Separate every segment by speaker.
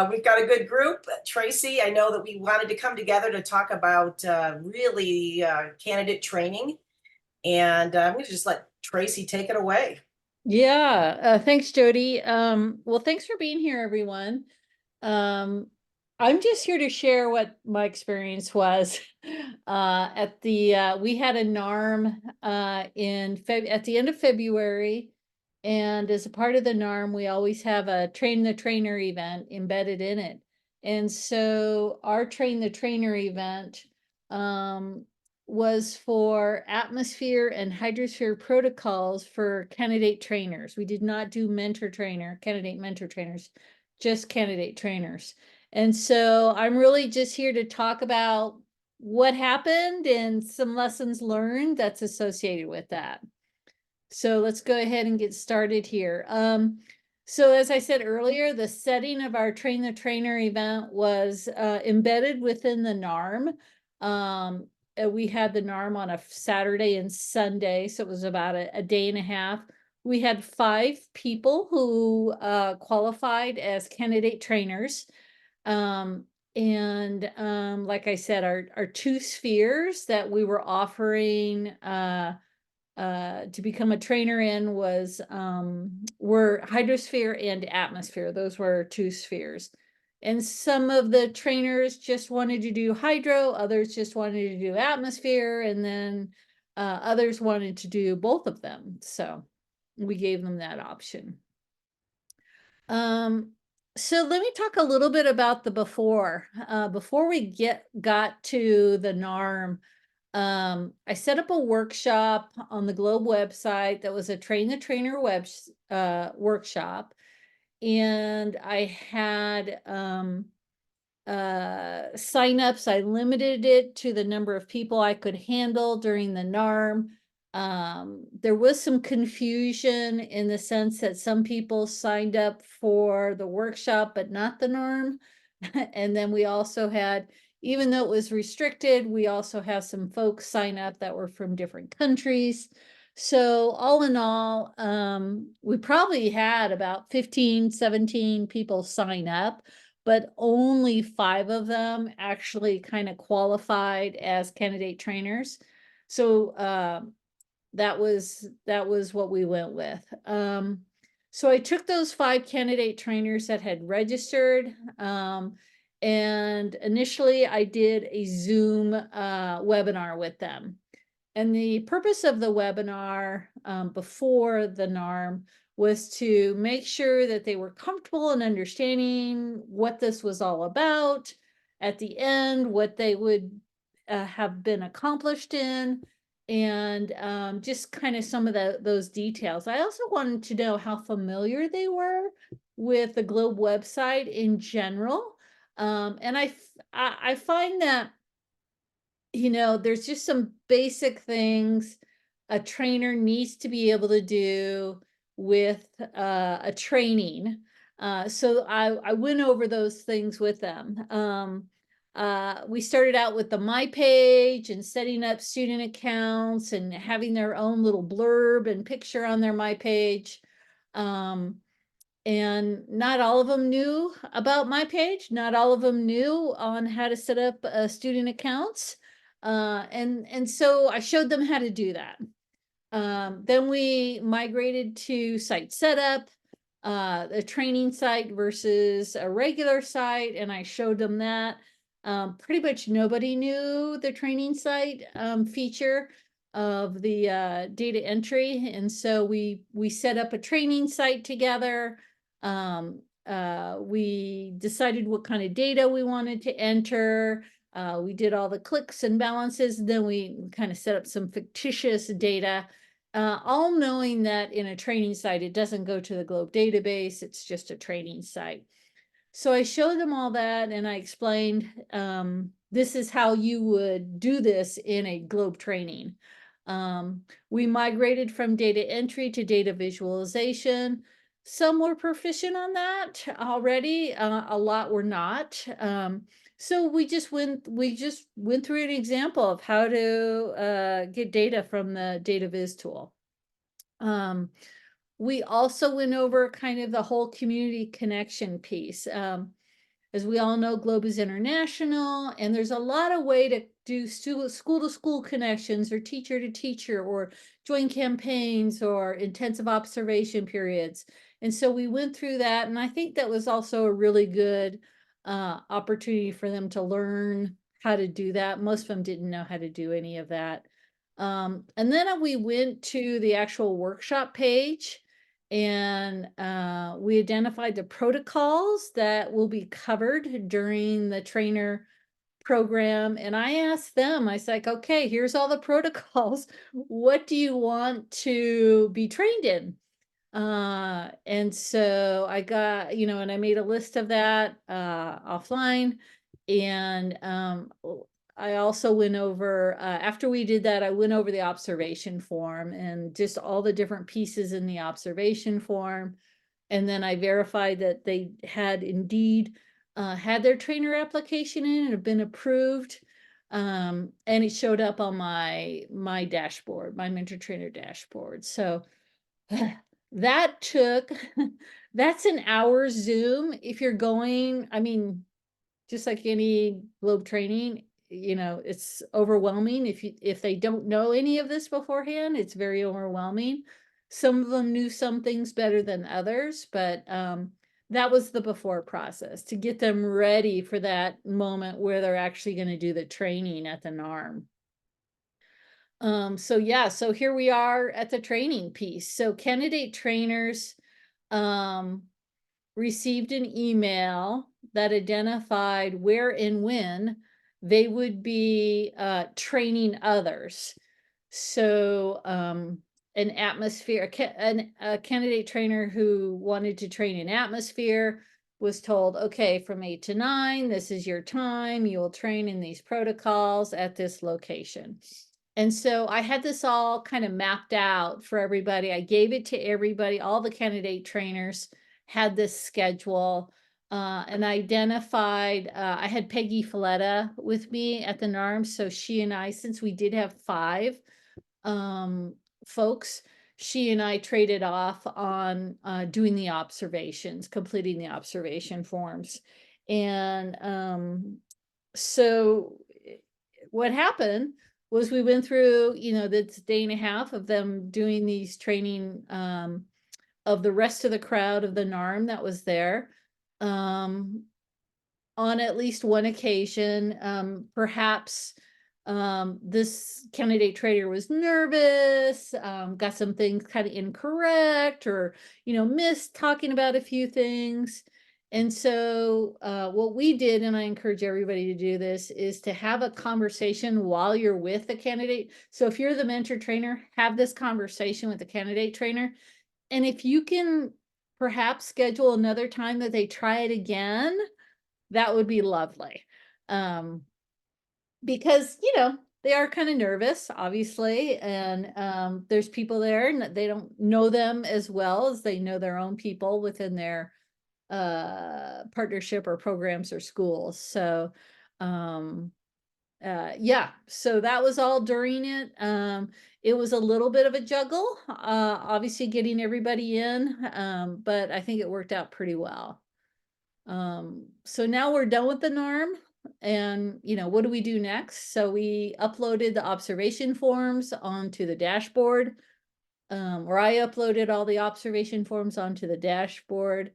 Speaker 1: we've got a good group. Tracy, I know that we wanted to come together to talk about really candidate training. And I'm going to just let Tracy take it away.
Speaker 2: Yeah, thanks, Jodi. Well, thanks for being here, everyone. Um, I'm just here to share what my experience was at the we had a NARM at the end of February, and as a part of the NARM, we always have a Train the Trainer event embedded in it. And so our Train the Trainer event was for atmosphere and hydrosphere protocols for candidate trainers. We did not do candidate mentor trainers, just candidate trainers. And so I'm really just here to talk about what happened and some lessons learned that's associated with that. So let's go ahead and get started here. So as I said earlier, the setting of our Train the Trainer event was embedded within the NARM. We had the NARM on a Saturday and Sunday, so it was about a day and a half. We had 5 people who qualified as candidate trainers. Like I said, our 2 spheres that we were offering to become a trainer in were hydrosphere and atmosphere. Those were 2 spheres. And some of the trainers just wanted to do hydro, others just wanted to do atmosphere, and then others wanted to do both of them. So we gave them that option. So let me talk a little bit about the before. Before we got to the NARM, I set up a workshop on the Globe website that was a Train the Trainer workshop. And I had signups. I limited it to the number of people I could handle during the NARM. There was some confusion in the sense that some people signed up for the workshop, but not the NARM. And then we also had, even though it was restricted, we also have some folks sign up that were from different countries. So all in all, we probably had about 15, 17 people sign up, but only 5 of them actually kind of qualified as candidate trainers. So that was what we went with. So I took those 5 candidate trainers that had registered, and initially I did a Zoom webinar with them. And the purpose of the webinar before the NARM was to make sure that they were comfortable in understanding what this was all about. At the end, what they would have been accomplished in, and just kind of some of those details. I also wanted to know how familiar they were with the Globe website in general. And I find that, you know, there's just some basic things a trainer needs to be able to do with a training. So I went over those things with them. We started out with the My Page and setting up student accounts and having their own little blurb and picture on their My Page. And not all of them knew about My Page. Not all of them knew on how to set up student accounts. And so I showed them how to do that. Then we migrated to site setup, a training site versus a regular site, and I showed them that. Pretty much nobody knew the training site feature of the data entry, and so we set up a training site together. We decided what kind of data we wanted to enter. We did all the clicks and balances. Then we kind of set up some fictitious data, all knowing that in a training site, it doesn't go to the Globe database. It's just a training site. So I showed them all that, and I explained, this is how you would do this in a Globe training. We migrated from data entry to data visualization. Some were proficient on that already. A lot were not. So we just went through an example of how to get data from the data viz tool. We also went over kind of the whole community connection piece. as we all know, Globe is international, and there's a lot of way to do school to school connections or teacher to teacher or joint campaigns or intensive observation periods. And so we went through that, and I think that was also a really good opportunity for them to learn how to do that. Most of them didn't know how to do any of that. And then we went to the actual workshop page, and we identified the protocols that will be covered during the trainer program. And I asked them, I was like, okay, here's all the protocols. What do you want to be trained in? And so I got, and I made a list of that offline. And I also went over, after we did that, I went over the observation form and just all the different pieces in the observation form. And then I verified that they had indeed had their trainer application in and have been approved. And it showed up on my dashboard, my mentor trainer dashboard. So that took, that's an hour Zoom. If you're going, I mean, just like any globe training, it's overwhelming. If they don't know any of this beforehand, it's very overwhelming. Some of them knew some things better than others, but that was the before process to get them ready for that moment where they're actually going to do the training at the NARM. So yeah, so here we are at the training piece. So candidate trainers received an email that identified where and when they would be training others. So an atmosphere, a candidate trainer who wanted to train in atmosphere was told, okay, from 8 to 9, this is your time. You will train in these protocols at this location. And so I had this all kind of mapped out for everybody. I gave it to everybody. All the candidate trainers had this schedule and identified, I had Peggy Falletta with me at the NARM. So she and I, since we did have 5 folks, she and I traded off on doing the observations, completing the observation forms. And so what happened was we went through, this day and a half of them doing these training of the rest of the crowd of the NARM that was there. On at least one occasion, perhaps this candidate trader was nervous, got some things kind of incorrect, or missed talking about a few things. And so what we did, and I encourage everybody to do this, is to have a conversation while you're with the candidate. So if you're the mentor trainer, have this conversation with the candidate trainer. And if you can perhaps schedule another time that they try it again, that would be lovely. Because, they are kind of nervous, obviously, and there's people there and they don't know them as well as they know their own people within their partnership or programs or schools. So yeah, so that was all during it. It was a little bit of a juggle, obviously getting everybody in, but I think it worked out pretty well. So now we're done with the NARM, and what do we do next? So we uploaded the observation forms onto the dashboard, or I uploaded all the observation forms onto the dashboard.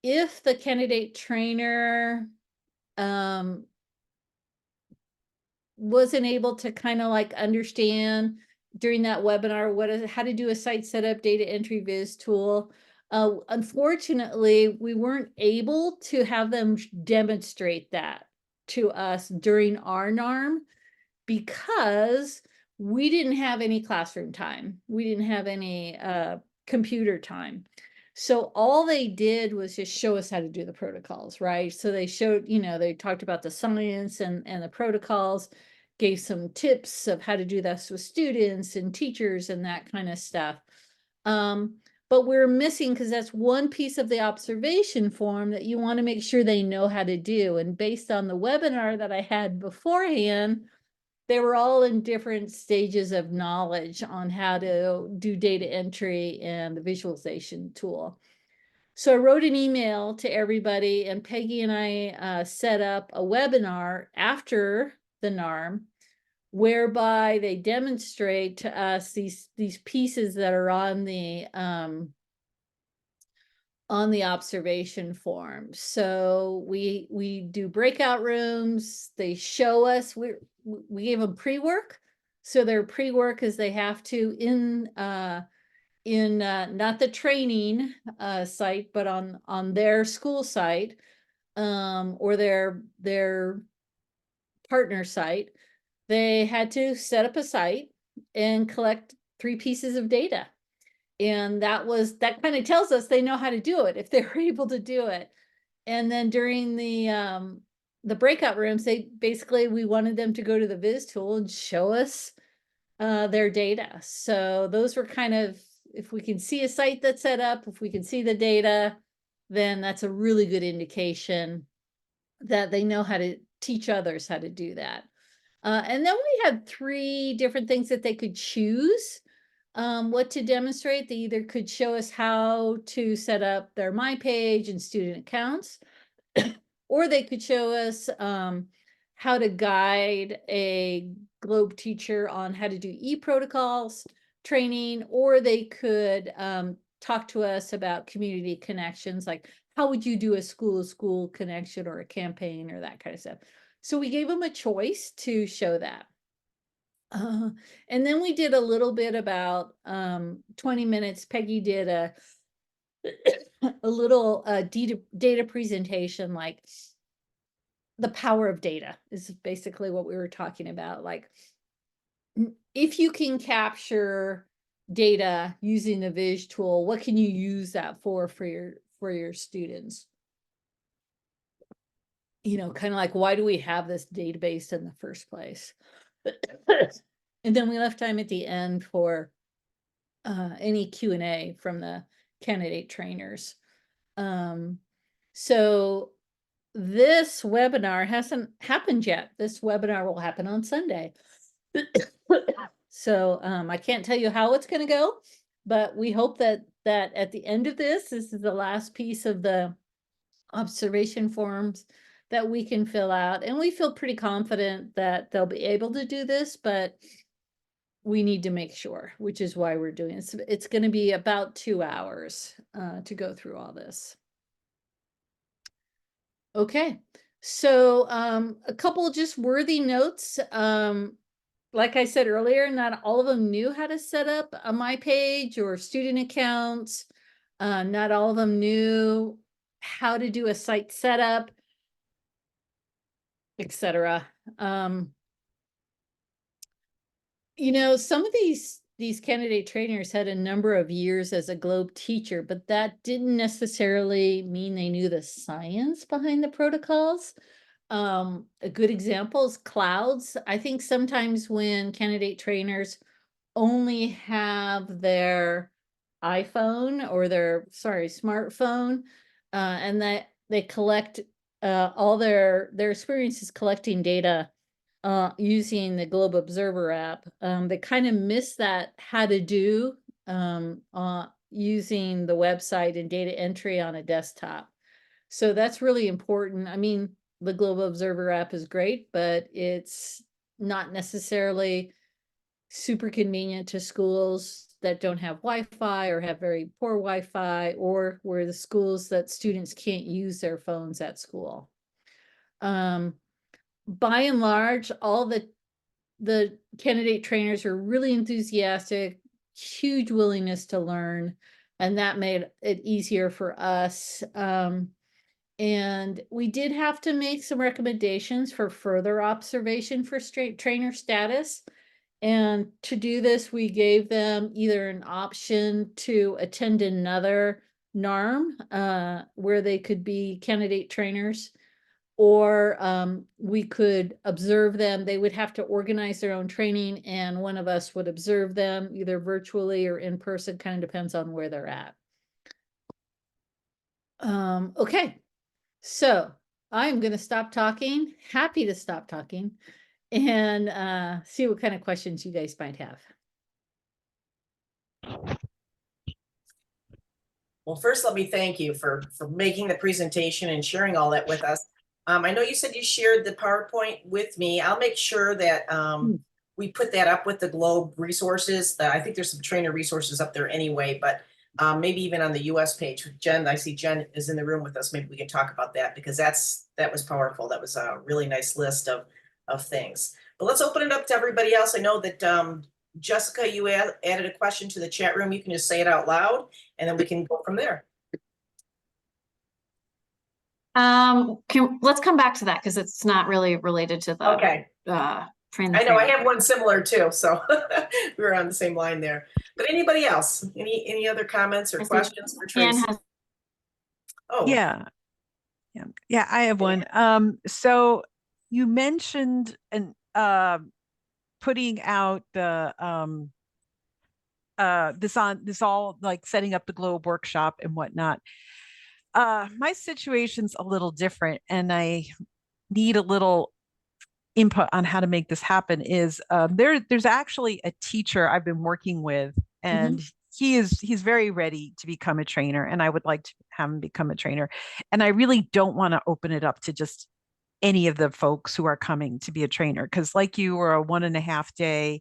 Speaker 2: If the candidate trainer wasn't able to kind of like understand during that webinar how to do a site setup data entry viz tool, unfortunately we weren't able to have them demonstrate that to us during our NARM because we didn't have any classroom time. We didn't have any computer time. So all they did was just show us how to do the protocols, right? So they showed, they talked about the science and the protocols, gave some tips of how to do this with students and teachers and that kind of stuff. But we're missing, because that's one piece of the observation form that you want to make sure they know how to do. And based on the webinar that I had beforehand, they were all in different stages of knowledge on how to do data entry and the visualization tool. So I wrote an email to everybody, and Peggy and I set up a webinar after the NARM, whereby they demonstrate to us these pieces that are on the observation form. So we do breakout rooms. They show us. We gave them pre-work. So their pre-work is they have to in not the training site, but on their school site, or their partner site, they had to set up a site and collect 3 pieces of data. And that kind of tells us they know how to do it if they were able to do it. And then during the breakout rooms, we wanted them to go to the Viz tool and show us their data. So those were kind of, if we can see a site that's set up, if we can see the data, then that's a really good indication that they know how to teach others how to do that. And then we had 3 different things that they could choose what to demonstrate. They either could show us how to set up their My Page and student accounts, or they could show us how to guide a Globe teacher on how to do e-protocols training, or they could talk to us about community connections, like how would you do a school-to-school connection or a campaign or that kind of stuff. So we gave them a choice to show that. And then we did a little bit about 20 minutes. Peggy did a little data presentation, like the power of data is basically what we were talking about. Like, if you can capture data using the Viz tool, what can you use that for your students? You know, kind of like, why do we have this database in the first place? And then we left time at the end for any Q&A from the candidate trainers. So this webinar hasn't happened yet. This webinar will happen on Sunday. So I can't tell you how it's going to go, but we hope that at the end of this is the last piece of the observation forms that we can fill out. And we feel pretty confident that they'll be able to do this, but we need to make sure, which is why we're doing it. It's going to be about 2 hours to go through all this. Okay, so a couple just worthy notes. Like I said earlier, not all of them knew how to set up a My Page or student accounts. Not all of them knew how to do a site setup, etc. You know, some of these candidate trainers had a number of years as a Globe teacher, but that didn't necessarily mean they knew the science behind the protocols. A good example is clouds. I think sometimes when candidate trainers only have their iPhone or their smartphone, and that they collect all their experiences collecting data using the Globe Observer app, they kind of miss that how to do using the website and data entry on a desktop. So that's really important. I mean, the Globe Observer app is great, but it's not necessarily super convenient to schools that don't have Wi-Fi or have very poor Wi-Fi, or where the schools that students can't use their phones at school. By and large, all the candidate trainers are really enthusiastic, huge willingness to learn, and that made it easier for us. And we did have to make some recommendations for further observation for trainer status. And to do this, we gave them either an option to attend another NARM where they could be candidate trainers, or we could observe them. They would have to organize their own training, and one of us would observe them either virtually or in person, kind of depends on where they're at. Okay, so I'm going to stop talking, happy to stop talking, and see what kind of questions you guys might have.
Speaker 1: Well, first, let me thank you for making the presentation and sharing all that with us. I know you said you shared the PowerPoint with me. I'll make sure that we put that up with the Globe resources. I think there's some trainer resources up there anyway, but maybe even on the US page. Jen, I see Jen is in the room with us. Maybe we can talk about that because that was powerful. That was a really nice list of things. But let's open it up to everybody else. I know that Jessica, you added a question to the chat room. You can just say it out loud and then we can go from there.
Speaker 3: Let's come back to that because it's not really related to the
Speaker 1: Okay.
Speaker 3: train.
Speaker 1: I know I have one similar too, so we were on the same line there. But anybody else? Any other comments or questions for Tracy?
Speaker 4: Oh yeah, I have one. So you mentioned putting out the this all like setting up the Globe workshop and whatnot. My situation's a little different and I need a little input on how to make this happen. There's actually a teacher I've been working with and he's very ready to become a trainer and I would like to have him become a trainer. And I really don't want to open it up to just any of the folks who are coming to be a trainer because like you or a 1.5 day,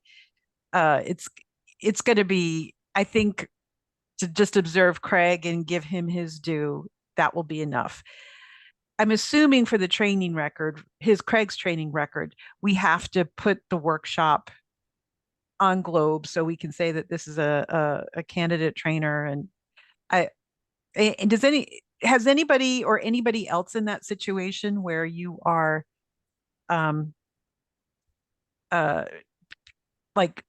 Speaker 4: it's going to be, I think, to just observe Craig and give him his due, that will be enough. I'm assuming for the training record, Craig's training record, we have to put the workshop on Globe so we can say that this is a candidate trainer. And has anybody or anybody else in that situation where you are like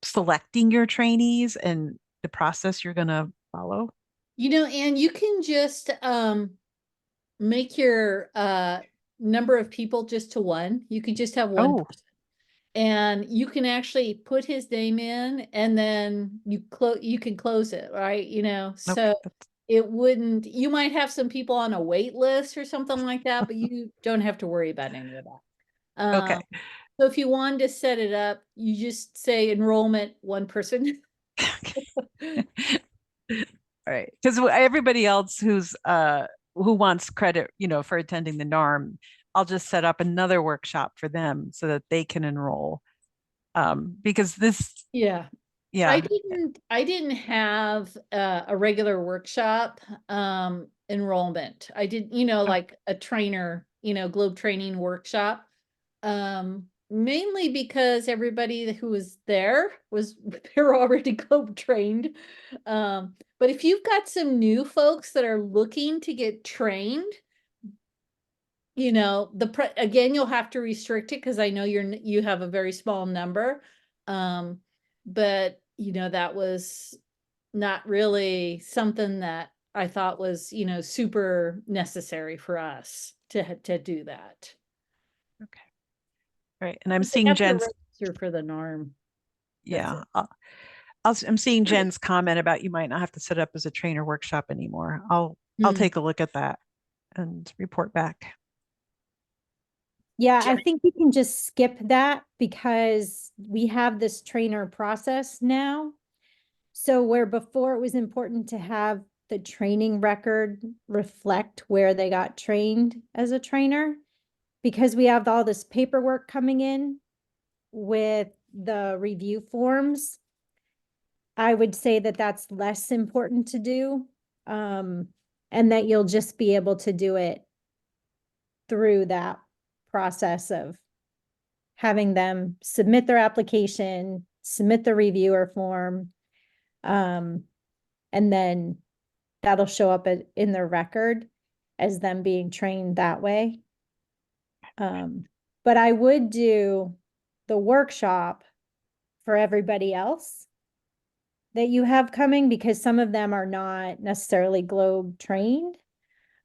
Speaker 4: selecting your trainees and the process you're going to follow?
Speaker 2: And you can just make your number of people just to one. You can just have one person. And you can actually put his name in and then you can close it, right? So it wouldn't, you might have some people on a wait list or something like that, but you don't have to worry about any of that.
Speaker 4: Okay.
Speaker 2: So if you wanted to set it up, you just say enrollment, one person.
Speaker 4: All right. Because everybody else who wants credit, for attending the NARM, I'll just set up another workshop for them so that they can enroll. Because this,
Speaker 2: yeah. I didn't have a regular workshop enrollment. I did, like a trainer, Globe training workshop. Mainly because everybody who was there they're already Globe trained. But if you've got some new folks that are looking to get trained, again, you'll have to restrict it because I know you have a very small number. But that was not really something that I thought was, super necessary for us to do that.
Speaker 4: Okay. All right. And I'm seeing Jen's
Speaker 2: for the NARM.
Speaker 4: Yeah. I'm seeing Jen's comment about you might not have to set up as a trainer workshop anymore. I'll take a look at that and report back.
Speaker 5: Yeah, I think you can just skip that because we have this trainer process now. So where before it was important to have the training record reflect where they got trained as a trainer, because we have all this paperwork coming in with the review forms, I would say that that's less important to do, and that you'll just be able to do it through that process of having them submit their application, submit the reviewer form, and then that'll show up in their record as them being trained that way. But I would do the workshop for everybody else that you have coming because some of them are not necessarily Globe trained.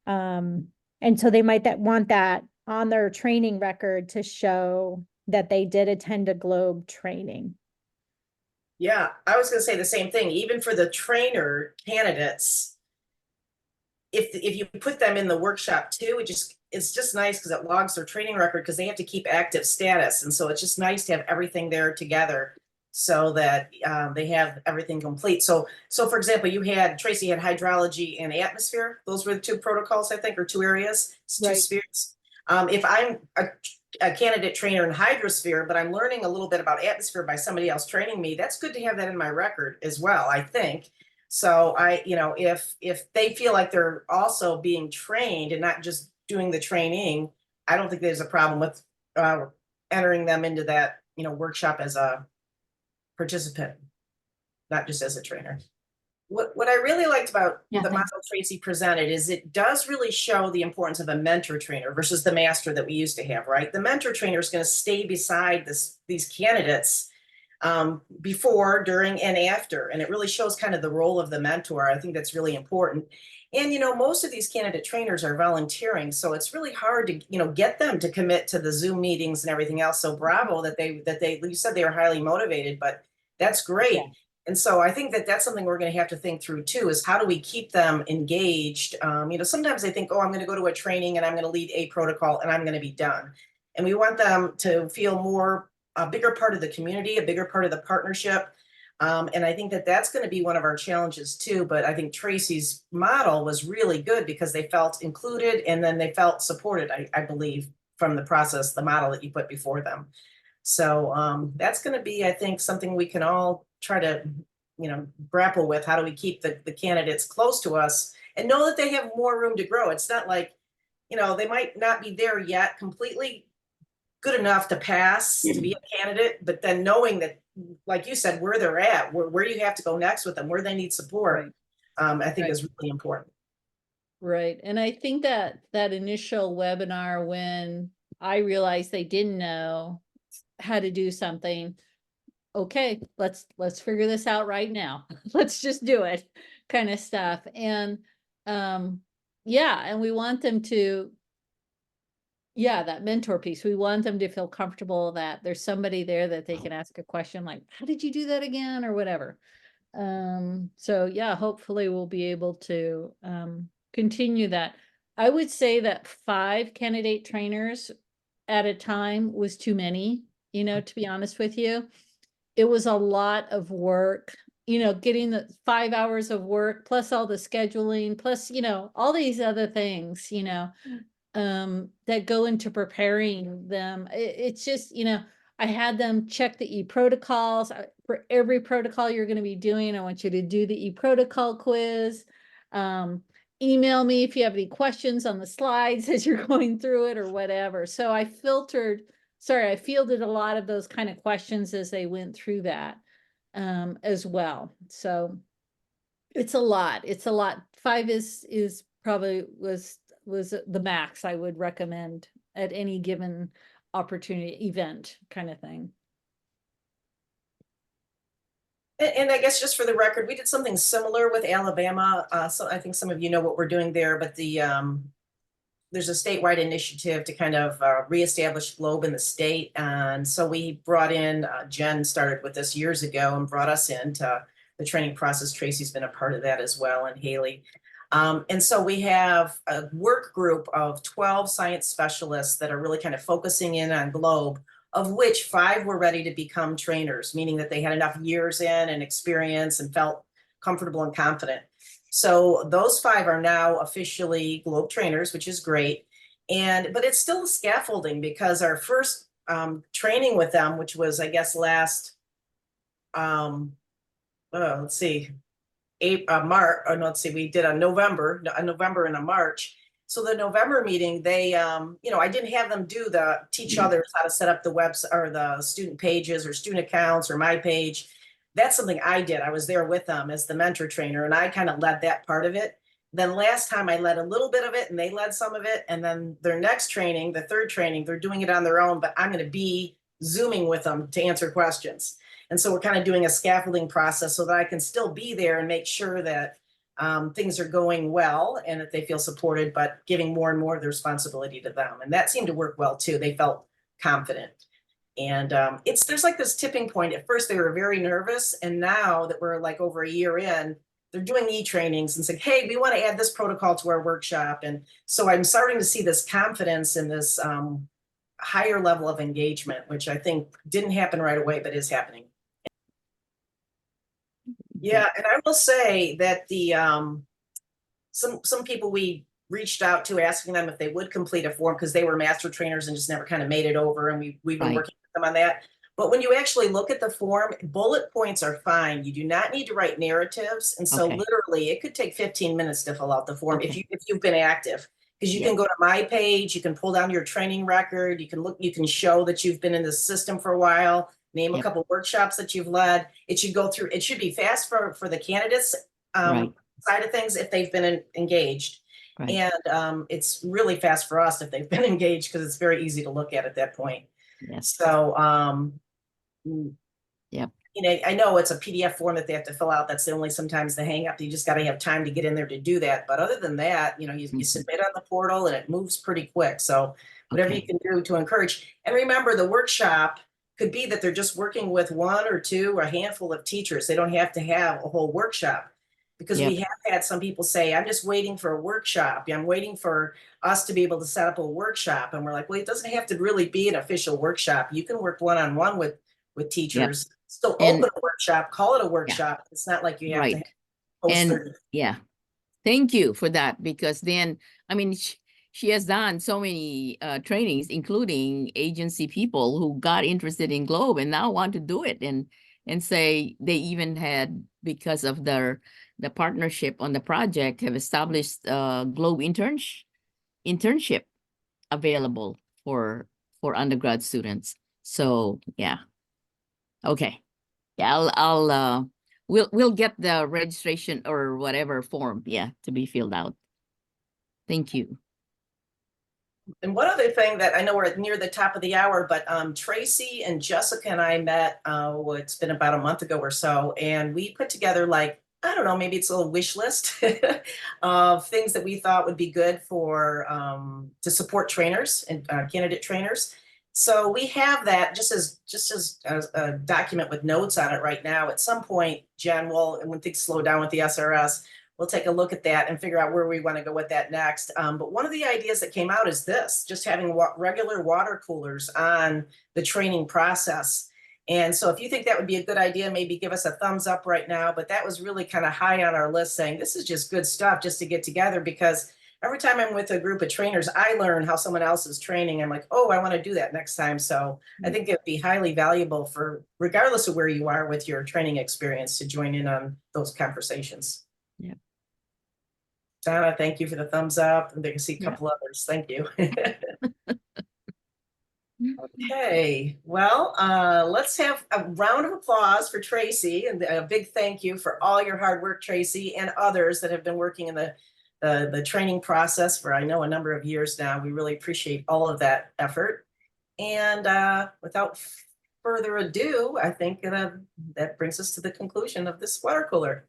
Speaker 5: And so they might want that on their training record to show that they did attend a Globe training.
Speaker 1: Yeah, I was going to say the same thing. Even for the trainer candidates, if you put them in the workshop too, it's just nice because it logs their training record because they have to keep active status. And so it's just nice to have everything there together so that they have everything complete. So for example, Tracy had hydrology and atmosphere. Those were the two protocols, I think, or two areas, two
Speaker 2: Right.
Speaker 1: spheres. If I'm a candidate trainer in hydrosphere, but I'm learning a little bit about atmosphere by somebody else training me, that's good to have that in my record as well, I think. So if they feel like they're also being trained and not just doing the training, I don't think there's a problem with entering them into that, workshop as a participant, not just as a trainer. What I really liked about
Speaker 3: Yeah,
Speaker 1: the
Speaker 3: thanks.
Speaker 1: model Tracy presented is it does really show the importance of a mentor trainer versus the master that we used to have, right? The mentor trainer is going to stay beside these candidates before, during, and after. And it really shows kind of the role of the mentor. I think that's really important. And, most of these candidate trainers are volunteering, so it's really hard to, get them to commit to the Zoom meetings and everything else. So bravo that you said they were highly motivated, but that's great.
Speaker 2: Yeah.
Speaker 1: And so I think that that's something we're going to have to think through too, is how do we keep them engaged? Sometimes they think, oh, I'm going to go to a training and I'm going to lead a protocol and I'm going to be done. And we want them to feel a bigger part of the community, a bigger part of the partnership. And I think that that's going to be one of our challenges too. But I think Tracy's model was really good because they felt included and then they felt supported, I believe, from the process, the model that you put before them. So that's going to be, I think, something we can all try to, grapple with. How do we keep the candidates close to us and know that they have more room to grow? It's not like, they might not be there yet completely good enough to pass to be a candidate, but then knowing that, like you said, where they're at, where you have to go next with them, where they need support, I think is really important.
Speaker 2: Right. And I think that initial webinar, when I realized they didn't know how to do something, okay, let's figure this out right now. Let's just do it, kind of stuff. And yeah, and we want them to, that mentor piece. We want them to feel comfortable that there's somebody there that they can ask a question like, how did you do that again, or whatever. So yeah, hopefully we'll be able to continue that. I would say that 5 candidate trainers at a time was too many, to be honest with you. It was a lot of work, getting the 5 hours of work, plus all the scheduling, plus, all these other things, that go into preparing them. It's just, I had them check the e-protocols. For every protocol you're going to be doing, I want you to do the e-protocol quiz. Email me if you have any questions on the slides as you're going through it or whatever. So I fielded a lot of those kind of questions as they went through that as well. So it's a lot. 5 is probably was the max I would recommend at any given opportunity event kind of thing.
Speaker 1: And I guess just for the record, we did something similar with Alabama. So I think some of you know what we're doing there, but there's a statewide initiative to kind of reestablish Globe in the state. And so we brought in, Jen started with this years ago and brought us into the training process. Tracy's been a part of that as well, and Haley. And so we have a work group of 12 science specialists that are really kind of focusing in on Globe, of which 5 were ready to become trainers, meaning that they had enough years in and experience and felt comfortable and confident. So those 5 are now officially Globe trainers, which is great. But it's still scaffolding because our first training with them, which was, I guess, last, let's see, we did a November and a March. So the November meeting, they, I didn't have them teach others how to set up the website or the student pages or student accounts or my page. That's something I did. I was there with them as the mentor trainer, and I kind of led that part of it. Then last time I led a little bit of it and they led some of it. And then their next training, the third training, they're doing it on their own, but I'm going to be Zooming with them to answer questions. And so we're kind of doing a scaffolding process so that I can still be there and make sure that things are going well and that they feel supported, but giving more and more of the responsibility to them. And that seemed to work well too. They felt confident. And there's like this tipping point. At first they were very nervous. And now that we're like over a year in, they're doing e-trainings and saying, hey, we want to add this protocol to our workshop. And so I'm starting to see this confidence in this higher level of engagement, which I think didn't happen right away, but is happening. Yeah, and I will say that the some people we reached out to asking them if they would complete a form because they were master trainers and just never kind of made it over, and we've been
Speaker 6: Right.
Speaker 1: working with them on that. But when you actually look at the form, bullet points are fine. You do not need to write narratives, and so
Speaker 6: Okay.
Speaker 1: literally it could take 15 minutes to fill out the form
Speaker 6: Okay.
Speaker 1: if you've been active. Because you
Speaker 6: Yeah.
Speaker 1: can go to my page, you can pull down your training record, you can show that you've been in the system for a while, name a
Speaker 6: Yep.
Speaker 1: couple workshops that you've led. It should go through, it should be fast for the candidates
Speaker 6: Right.
Speaker 1: side of things if they've been engaged.
Speaker 6: Right.
Speaker 1: And it's really fast for us if they've been engaged because it's very easy to look at that point.
Speaker 6: Yes.
Speaker 1: So,
Speaker 6: Yep.
Speaker 1: you know, I know it's a PDF form that they have to fill out. That's the only sometimes the hang up. You just got to have time to get in there to do that. But other than that, you know, you
Speaker 6: Mhm.
Speaker 1: submit on the portal and it moves pretty quick. So whatever you
Speaker 6: Okay.
Speaker 1: can do to encourage. And remember, the workshop could be that they're just working with one or two or a handful of teachers. They don't have to have a whole workshop. Because
Speaker 6: Yep.
Speaker 1: we have had some people say, I'm just waiting for a workshop. I'm waiting for us to be able to set up a workshop. And we're like, well, it doesn't have to really be an official workshop. You can work one-on-one with teachers. Still
Speaker 6: And-
Speaker 1: open a workshop, call it a workshop. It's not like you have to
Speaker 6: Right.
Speaker 1: post
Speaker 6: And
Speaker 1: 30.
Speaker 6: yeah, thank you for that, because then, I mean, she has done so many trainings, including agency people who got interested in Globe and now want to do it, and say they even had, because of the partnership on the project, have established Globe internship available for undergrad students. So yeah. Okay. Yeah, we'll get the registration or whatever form, yeah, to be filled out. Thank you.
Speaker 1: And one other thing that I know we're near the top of the hour, but Tracy and Jessica and I met, it's been about a month ago or so, and we put together like, I don't know, maybe it's a little wish list of things that we thought would be good for to support trainers and candidate trainers. So we have that just as a document with notes on it right now. At some point, Jen will, and when things slow down with the SRS, we'll take a look at that and figure out where we want to go with that next. But one of the ideas that came out is this, just having regular water coolers on the training process. And so if you think that would be a good idea, maybe give us a thumbs up right now. But that was really kind of high on our list, saying this is just good stuff just to get together, because every time I'm with a group of trainers, I learn how someone else is training. I'm like, oh, I want to do that next time. So I think it'd be highly valuable for, regardless of where you are with your training experience, to join in on those conversations.
Speaker 6: Yeah.
Speaker 1: Donna, thank you for the thumbs up. And they can see a
Speaker 6: Yeah.
Speaker 1: couple others. Thank you. Okay, well, let's have a round of applause for Tracy, and a big thank you for all your hard work, Tracy, and others that have been working in the training process for, I know, a number of years now. We really appreciate all of that effort. And without further ado, I think that brings us to the conclusion of this water cooler.